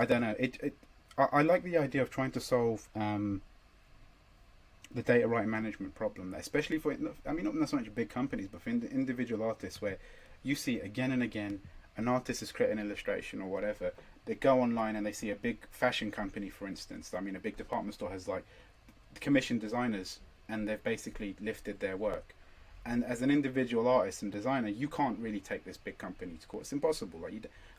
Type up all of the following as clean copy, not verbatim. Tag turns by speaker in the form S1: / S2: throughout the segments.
S1: I don't know. I like the idea of trying to solve the data right management problem, especially for, I mean, not so much big companies, but for individual artists, where you see again and again, an artist has created an illustration or whatever. They go online and they see a big fashion company, for instance. I mean, a big department store has like commissioned designers, and they've basically lifted their work. And as an individual artist and designer, you can't really take this big company to court. It's impossible.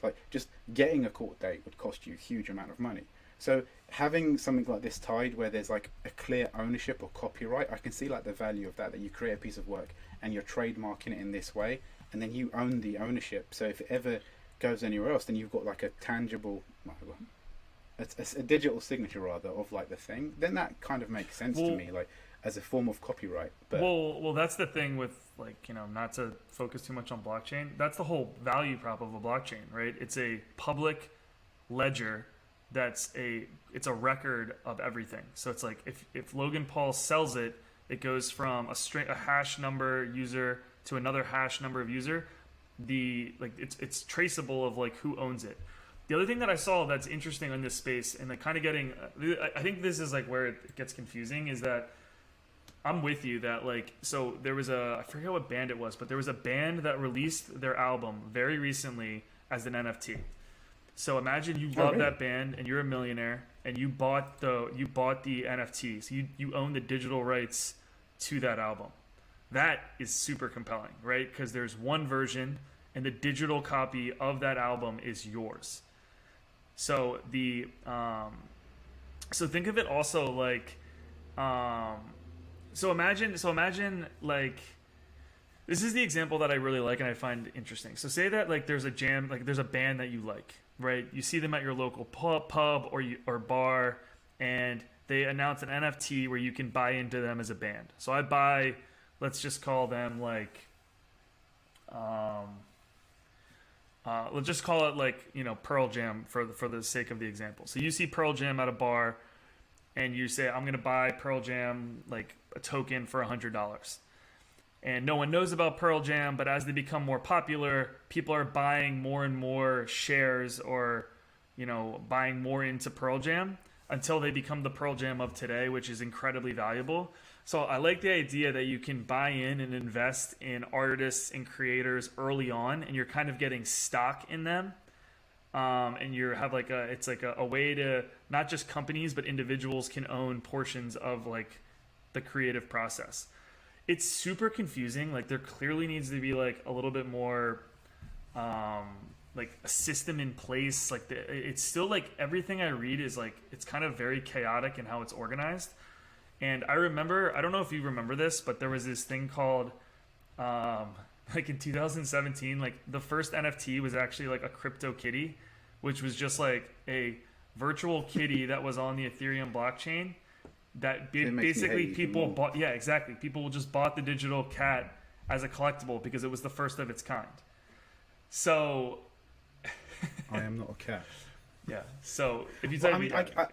S1: Like just getting a court date would cost you a huge amount of money. So having something like this tied, where there's like a clear ownership or copyright, I can see like the value of that. That you create a piece of work and you're trademarking it in this way, and then you own the ownership. So if it ever goes anywhere else, then you've got like a tangible, a digital signature rather of like the thing. Then that kind of makes sense to me, like as a form of copyright. But
S2: well, that's the thing with, like, you know, not to focus too much on blockchain. That's the whole value prop of a blockchain, right? It's a public ledger it's a record of everything. So it's like if Logan Paul sells it, it goes from a hash number user to another hash number of user. It's traceable of like who owns it. The other thing that I saw that's interesting on this space, and like kind of getting, I think this is like where it gets confusing, is that I'm with you that like, so there was I forget what band it was, but there was a band that released their album very recently as an NFT. So imagine you love that band and you're a millionaire and you bought the NFT. So you own the digital rights to that album. That is super compelling, right? Because there's one version and the digital copy of that album is yours. So so think of it also like, so imagine like, this is the example that I really like and I find interesting. So say that like there's a jam, like there's a band that you like, right? You see them at your local pub or bar, and they announce an NFT where you can buy into them as a band. So I buy, let's just call them like, let's just call it like, you know, Pearl Jam for the sake of the example. So you see Pearl Jam at a bar, and you say, I'm going to buy Pearl Jam like a token for $100. And no one knows about Pearl Jam, but as they become more popular, people are buying more and more shares, or, you know, buying more into Pearl Jam until they become the Pearl Jam of today, which is incredibly valuable. So I like the idea that you can buy in and invest in artists and creators early on, and you're kind of getting stock in them. And you have like it's like a way to, not just companies, but individuals can own portions of like the creative process. It's super confusing. Like there clearly needs to be like a little bit more, like a system in place. Like it's still like everything I read is like, it's kind of very chaotic in how it's organized. And I remember, I don't know if you remember this, but there was this thing called, like in 2017, like the first NFT was actually like a crypto kitty, which was just like a virtual kitty that was on the Ethereum blockchain. That basically people bought, yeah, exactly. People just bought the digital cat as a collectible because it was the first of its kind. So,
S1: I am not a cat.
S2: Yeah. So if you
S1: I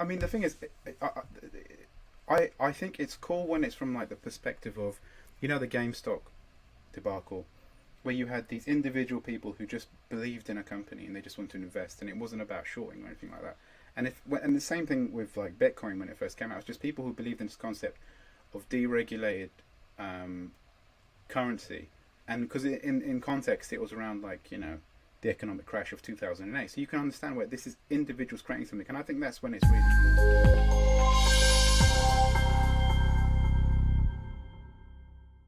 S1: mean, the thing is, I think it's cool when it's from like the perspective of, you know, the GameStop debacle, where you had these individual people who just believed in a company and they just wanted to invest, and it wasn't about shorting or anything like that. And the same thing with like Bitcoin when it first came out. It's just people who believed in this concept of deregulated currency, and because in context it was around like, you know, the economic crash of 2008. So you can understand where this is individuals creating something, and I think that's when it's really cool.